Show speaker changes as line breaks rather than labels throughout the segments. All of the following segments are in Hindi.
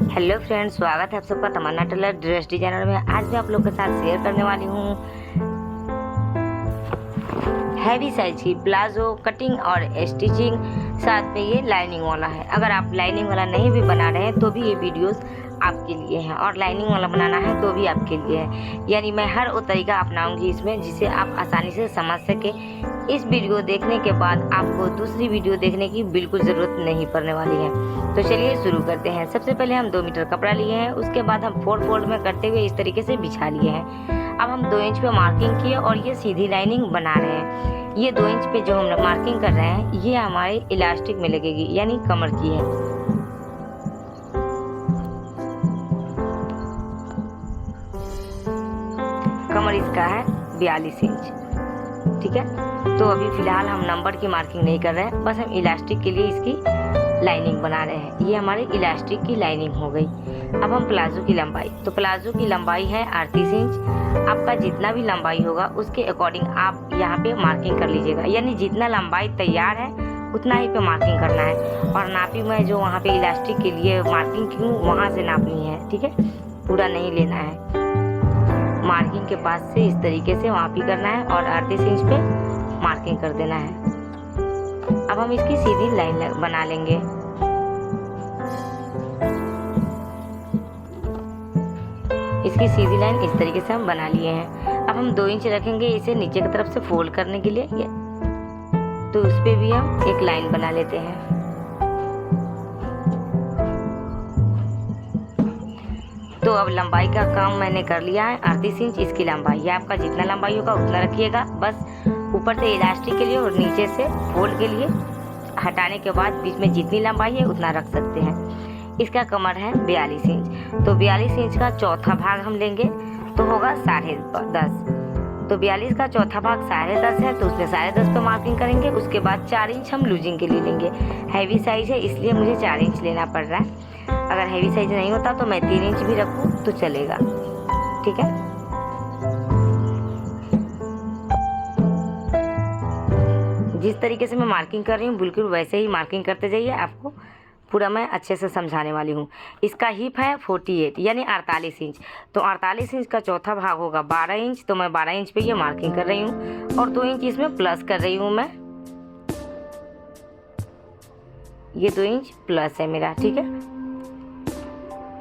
हेलो फ्रेंड्स, स्वागत है आप सबका तमन्ना टेलर ड्रेस डिजाइनर में। आज मैं आप लोग के साथ शेयर करने वाली हूँ हैवी साइज की प्लाजो कटिंग और स्टिचिंग, साथ में ये लाइनिंग वाला है। अगर आप लाइनिंग वाला नहीं भी बना रहे हैं तो भी ये वीडियोस आपके लिए हैं, और लाइनिंग वाला बनाना है तो भी आपके लिए है। यानी मैं हर वो तरीका अपनाऊंगी इसमें जिसे आप आसानी से समझ सके। इस वीडियो देखने के बाद आपको दूसरी वीडियो देखने की बिल्कुल ज़रूरत नहीं पड़ने वाली है। तो चलिए शुरू करते हैं। सबसे पहले हम 2 मीटर कपड़ा लिए हैं, उसके बाद हम 4 फोल्ड में करते हुए इस तरीके से बिछा लिए हैं। अब हम 2 इंच पे मार्किंग किए और ये सीधी लाइनिंग बना रहे हैं। ये 2 इंच पे जो हम मार्किंग कर रहे हैं ये हमारे इलास्टिक में लगेगी, यानी कमर की है। कमर इसका है 42 इंच, ठीक है। तो अभी फिलहाल हम नंबर की मार्किंग नहीं कर रहे हैं, बस हम इलास्टिक के लिए इसकी लाइनिंग बना रहे हैं। ये हमारी इलास्टिक की लाइनिंग हो गई। अब हम प्लाजो की लंबाई, तो प्लाजो की लंबाई है 38 इंच। आपका जितना भी लंबाई होगा उसके अकॉर्डिंग आप यहाँ पे मार्किंग कर लीजिएगा, यानी जितना लंबाई तैयार है उतना ही पे मार्किंग करना है। और नापी मैं जो वहाँ पे इलास्टिक के लिए मार्किंग की हूँ वहाँ से नापनी है, ठीक है, पूरा नहीं लेना है। मार्किंग के पास से इस तरीके से वहाँ पे करना है और 38 इंच पे मार्किंग कर देना है। अब हम इसकी सीधी लाइन बना लेंगे। इसकी सीधी लाइन इस तरीके से हम बना लिए हैं। अब हम 2 इंच रखेंगे इसे नीचे की तरफ से फोल्ड करने के लिए, तो उस पे भी हम एक लाइन बना लेते हैं। तो अब लंबाई का काम मैंने कर लिया है, 38 इंच इसकी लंबाई है। आपका जितना लंबाई होगा उतना रखिएगा, बस ऊपर से इलास्टिक के लिए और नीचे से फोल्ड के लिए हटाने के बाद बीच में जितनी लंबाई है उतना रख सकते हैं। इसका कमर है 42 इंच, तो 42 इंच का चौथा भाग हम लेंगे तो होगा 10.5। तो 42 का चौथा भाग 10.5 है, तो उसमें 10.5 पे मार्किंग करेंगे। उसके बाद 4 इंच हम लूजिंग के लिए लेंगे। हैवी साइज है इसलिए मुझे 4 इंच लेना पड़ रहा है। अगर हैवी साइज नहीं होता तो मैं 3 इंच भी रखूँ तो चलेगा, ठीक है। जिस तरीके से मैं मार्किंग कर रही हूँ बिल्कुल वैसे ही मार्किंग करते जाइए, आपको पूरा मैं अच्छे से समझाने वाली हूँ। इसका हिप है 48 यानी 48 इंच, तो 48 इंच का चौथा भाग होगा 12 इंच, तो मैं 12 इंच पे ये मार्किंग कर रही हूँ और 2 इंच इसमें प्लस कर रही हूँ मैं। ये 2 इंच प्लस है मेरा, ठीक है।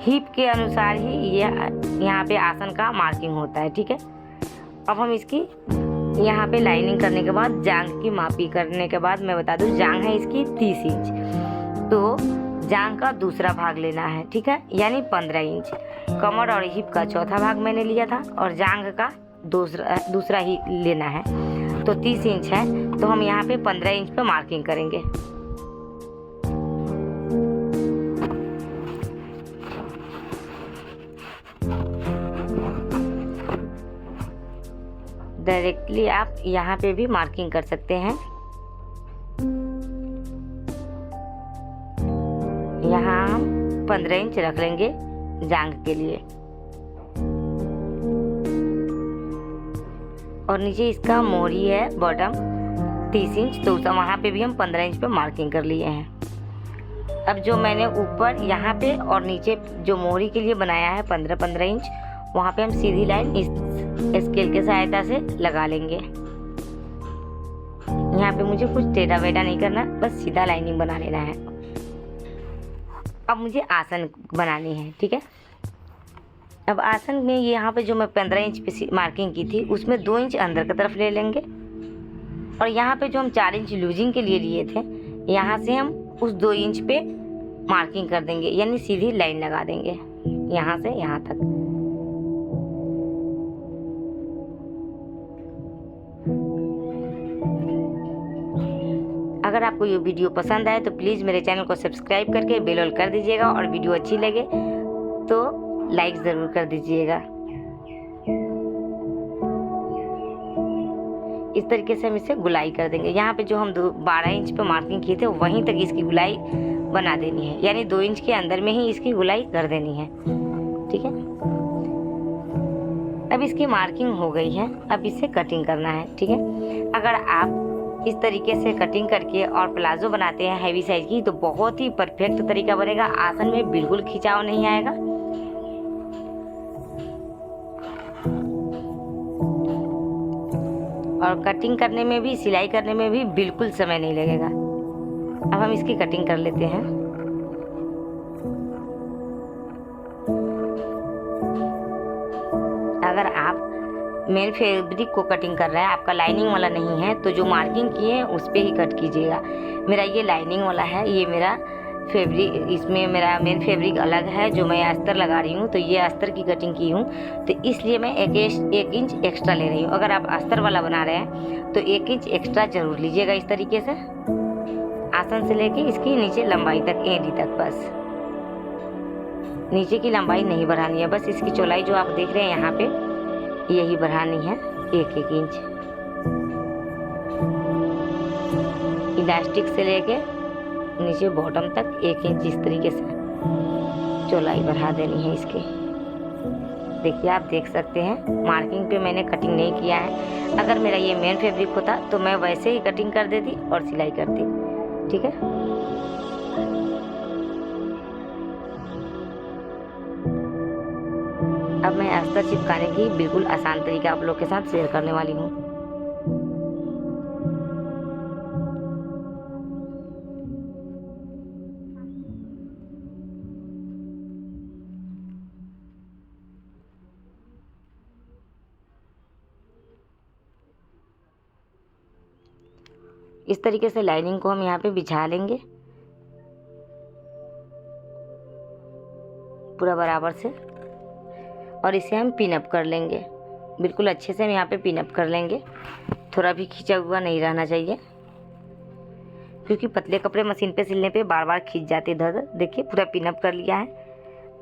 हिप के अनुसार ही ये यहाँ पे आसन का मार्किंग होता है, ठीक है। अब हम इसकी यहाँ पे लाइनिंग करने के बाद जांघ की मापी करने के बाद मैं बता दूँ, जांघ है इसकी 30 इंच, तो जांघ का दूसरा भाग लेना है, ठीक है, यानी 15 इंच। कमर और हिप का चौथा भाग मैंने लिया था और जांघ का दूसरा ही लेना है, तो 30 इंच है, तो हम यहाँ पे 15 इंच पे मार्किंग करेंगे। डायरेक्टली आप यहाँ पे भी मार्किंग कर सकते हैं। यहाँ हम 15 इंच रख लेंगे जांघ के लिए, और नीचे इसका मोरी है बॉटम 30 इंच, तो वहाँ पे भी हम 15 इंच पे मार्किंग कर लिए हैं। अब जो मैंने ऊपर यहाँ पे और नीचे जो मोरी के लिए बनाया है 15-15 इंच, वहाँ पे हम सीधी लाइन इस स्केल के सहायता से लगा लेंगे। यहाँ पे मुझे कुछ टेढ़ा वेढ़ा नहीं करना, बस सीधा लाइनिंग बना लेना है। अब मुझे आसन बनानी है, ठीक है। अब आसन में यहाँ पे जो मैं 15 इंच पे मार्किंग की थी उसमें 2 इंच अंदर की तरफ ले लेंगे, और यहाँ पे जो हम 4 इंच लूजिंग के लिए लिए थे यहाँ से हम उस 2 इंच पे मार्किंग कर देंगे, यानी सीधी लाइन लगा देंगे यहाँ से यहाँ तक। अगर आपको ये वीडियो पसंद आए तो प्लीज़ मेरे चैनल को सब्सक्राइब करके बेल ऑल कर दीजिएगा, और वीडियो अच्छी लगे तो लाइक ज़रूर कर दीजिएगा। इस तरीके से हम इसे गुलाई कर देंगे। यहाँ पे जो हम 12 इंच पे मार्किंग किए थे वहीं तक इसकी गुलाई बना देनी है, यानी 2 इंच के अंदर में ही इसकी गुलाई कर देनी है, ठीक है। अब इसकी मार्किंग हो गई है, अब इसे कटिंग करना है, ठीक है। अगर आप इस तरीके से कटिंग करके और प्लाजो बनाते हैं हैवी साइज की, तो बहुत ही परफेक्ट तरीका बनेगा। आसन में बिल्कुल खिंचाव नहीं आएगा। और कटिंग करने में भी, सिलाई करने में भी बिल्कुल समय नहीं लगेगा। अब हम इसकी कटिंग कर लेते हैं। अगर आप मेन फैब्रिक को कटिंग कर रहे हैं, आपका लाइनिंग वाला नहीं है, तो जो मार्किंग किए हैं उस पे ही कट कीजिएगा। मेरा ये लाइनिंग वाला है, ये मेरा फैब्रिक, इसमें मेरा मेन फैब्रिक अलग है जो मैं अस्तर लगा रही हूँ, तो ये अस्तर की कटिंग की हूँ, तो इसलिए मैं एक इंच एक्स्ट्रा ले रही हूँ। अगर आप अस्तर वाला बना रहे हैं तो 1 इंच एक्स्ट्रा जरूर लीजिएगा। इस तरीके से आसन से लेके इसकी नीचे लंबाई तक, एड़ी तक, बस नीचे की लंबाई नहीं बढ़ानी है। बस इसकी चौड़ाई जो आप देख रहे हैं यहाँ पे, यही बढ़ानी है 1 इंच। इलास्टिक से लेके नीचे बॉटम तक 1 इंच इस तरीके से चौड़ाई बढ़ा देनी है इसकी। देखिए, आप देख सकते हैं मार्किंग पे मैंने कटिंग नहीं किया है। अगर मेरा ये मेन फैब्रिक होता तो मैं वैसे ही कटिंग कर देती और सिलाई करती। ठीक है, अब मैं अस्तर चिपकाने की बिल्कुल आसान तरीका आप लोग के साथ शेयर करने वाली हूँ। इस तरीके से लाइनिंग को हम यहाँ पे बिछा लेंगे पूरा बराबर से, और इसे हम पिन अप कर लेंगे। बिल्कुल अच्छे से हम यहाँ पे पिन अप कर लेंगे। थोड़ा भी खींचा हुआ नहीं रहना चाहिए, क्योंकि पतले कपड़े मशीन पे सिलने पे बार बार खींच जाते इधर उधर। देखिए, पूरा पिन अप कर लिया है।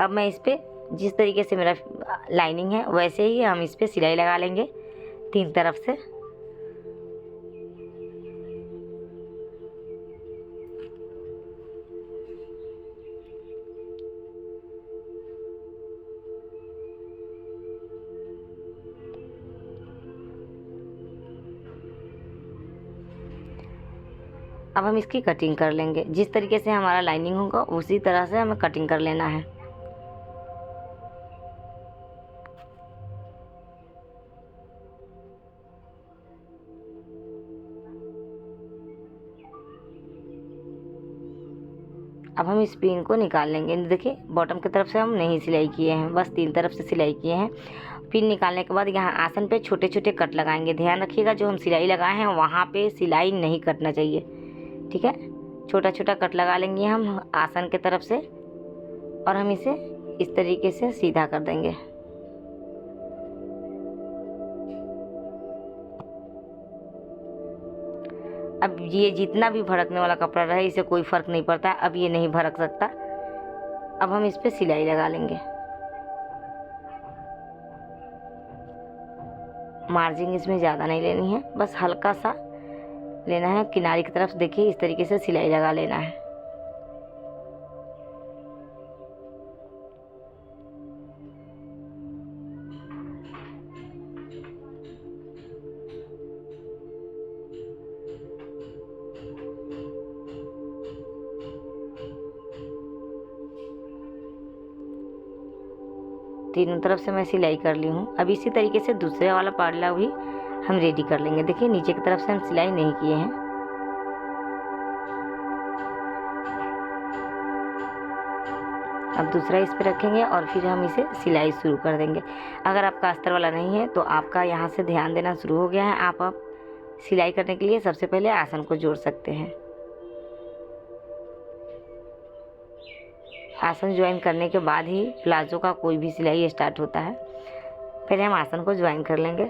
अब मैं इस पे जिस तरीके से मेरा लाइनिंग है वैसे ही हम इस पे सिलाई लगा लेंगे 3 तरफ से। अब हम इसकी कटिंग कर लेंगे। जिस तरीके से हमारा लाइनिंग होगा उसी तरह से हमें कटिंग कर लेना है। अब हम इस पिन को निकाल लेंगे। देखिए, बॉटम की तरफ से हम नहीं सिलाई किए हैं, बस 3 तरफ से सिलाई किए हैं। पिन निकालने के बाद यहाँ आसन पे छोटे छोटे कट लगाएंगे। ध्यान रखिएगा, जो हम सिलाई लगाए हैं वहाँ पे सिलाई नहीं कटना चाहिए। ठीक है, छोटा छोटा कट लगा लेंगे हम आसन के तरफ से, और हम इसे इस तरीके से सीधा कर देंगे। अब ये जितना भी भड़कने वाला कपड़ा रहे, इसे कोई फर्क नहीं पड़ता। अब ये नहीं भड़क सकता। अब हम इस पे सिलाई लगा लेंगे। मार्जिन इसमें ज़्यादा नहीं लेनी है, बस हल्का सा लेना है किनारे की तरफ। देखिए, इस तरीके से सिलाई लगा लेना है। तीनों तरफ से मैं सिलाई कर ली हूँ। अब इसी तरीके से दूसरे वाला पार्ला भी हम रेडी कर लेंगे। देखिए, नीचे की तरफ से हम सिलाई नहीं किए हैं। अब दूसरा इस पे रखेंगे और फिर हम इसे सिलाई शुरू कर देंगे। अगर आपका अस्तर वाला नहीं है तो आपका यहाँ से ध्यान देना शुरू हो गया है। आप सिलाई करने के लिए सबसे पहले आसन को जोड़ सकते हैं। आसन ज्वाइन करने के बाद ही प्लाजो का कोई भी सिलाई स्टार्ट होता है। पहले हम आसन को ज्वाइन कर लेंगे।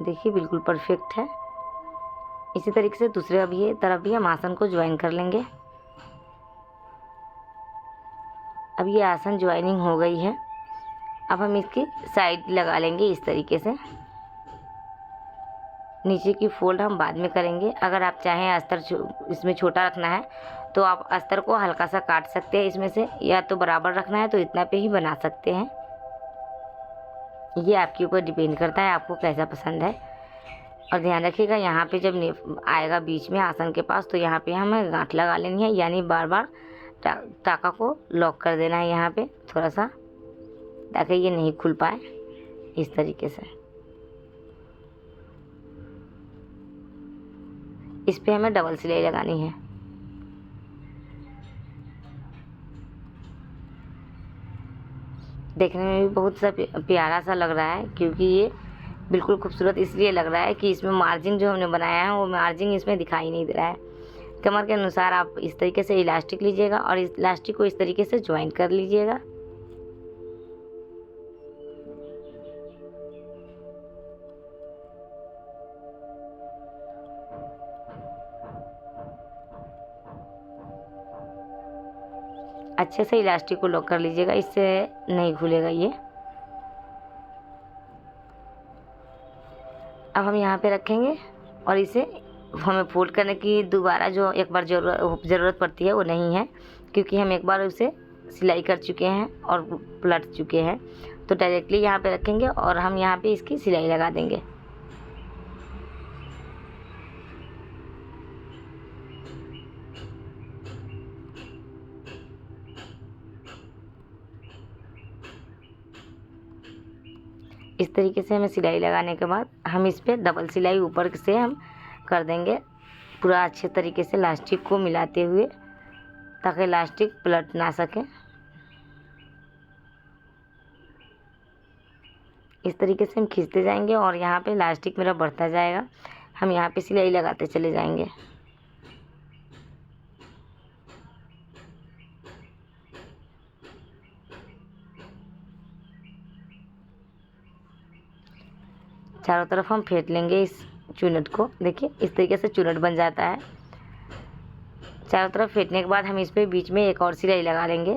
देखिए, बिल्कुल परफेक्ट है। इसी तरीके से दूसरे तरफ भी हम आसन को ज्वाइन कर लेंगे। अब ये आसन ज्वाइनिंग हो गई है। अब हम इसकी साइड लगा लेंगे इस तरीके से। नीचे की फोल्ड हम बाद में करेंगे। अगर आप चाहें अस्तर इसमें छोटा रखना है तो आप अस्तर को हल्का सा काट सकते हैं इसमें से, या तो बराबर रखना है तो इतना पे ही बना सकते हैं। ये आपके ऊपर डिपेंड करता है आपको कैसा पसंद है। और ध्यान रखिएगा यहाँ पे जब आएगा बीच में आसन के पास, तो यहाँ पे हमें गांठ लगा लेनी है, यानी बार बार टाका को लॉक कर देना है यहाँ पे थोड़ा सा, ताकि ये नहीं खुल पाए। इस तरीके से इस पे हमें डबल सिलाई लगानी है। देखने में भी बहुत सा प्यारा सा लग रहा है, क्योंकि ये बिल्कुल खूबसूरत इसलिए लग रहा है कि इसमें मार्जिन जो हमने बनाया है वो मार्जिन इसमें दिखाई नहीं दे रहा है। कमर के अनुसार आप इस तरीके से इलास्टिक लीजिएगा और इस इलास्टिक को इस तरीके से ज्वाइन कर लीजिएगा। अच्छे से इलास्टिक को लॉक कर लीजिएगा, इससे नहीं खुलेगा ये। अब हम यहाँ पे रखेंगे और इसे हमें फोल्ड करने की दोबारा जो एक बार ज़रूरत पड़ती है वो नहीं है, क्योंकि हम एक बार उसे सिलाई कर चुके हैं और पलट चुके हैं। तो डायरेक्टली यहाँ पे रखेंगे और हम यहाँ पे इसकी सिलाई लगा देंगे। इस तरीके से हमें सिलाई लगाने के बाद हम इस पर डबल सिलाई ऊपर से हम कर देंगे, पूरा अच्छे तरीके से इलास्टिक को मिलाते हुए, ताकि इलास्टिक पलट ना सके। इस तरीके से हम खींचते जाएंगे और यहाँ पे इलास्टिक मेरा बढ़ता जाएगा, हम यहाँ पे सिलाई लगाते चले जाएंगे। चारों तरफ हम फेंट लेंगे इस चुनट को। देखिए इस तरीके से चुनट बन जाता है। चारों तरफ फेंटने के बाद हम इस पे बीच में एक और सिलाई लगा लेंगे।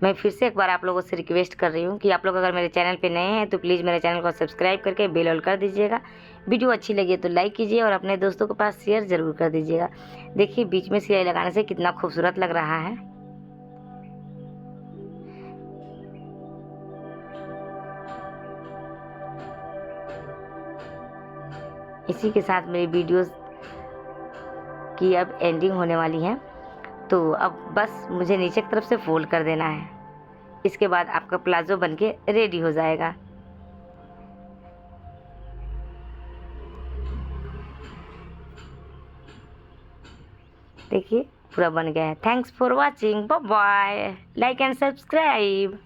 मैं फिर से एक बार आप लोगों से रिक्वेस्ट कर रही हूँ कि आप लोग अगर मेरे चैनल पे नए हैं तो प्लीज़ मेरे चैनल को सब्सक्राइब करके बेल ऑल कर दीजिएगा। वीडियो अच्छी लगी तो लाइक कीजिए और अपने दोस्तों के पास शेयर ज़रूर कर दीजिएगा। देखिए बीच में सिलाई लगाने से कितना खूबसूरत लग रहा है। इसी के साथ मेरी वीडियोस की अब एंडिंग होने वाली है, तो अब बस मुझे नीचे की तरफ से फोल्ड कर देना है। इसके बाद आपका प्लाजो बनके रेडी हो जाएगा। देखिए पूरा बन गया है। Thanks for watching, bye bye, like and subscribe.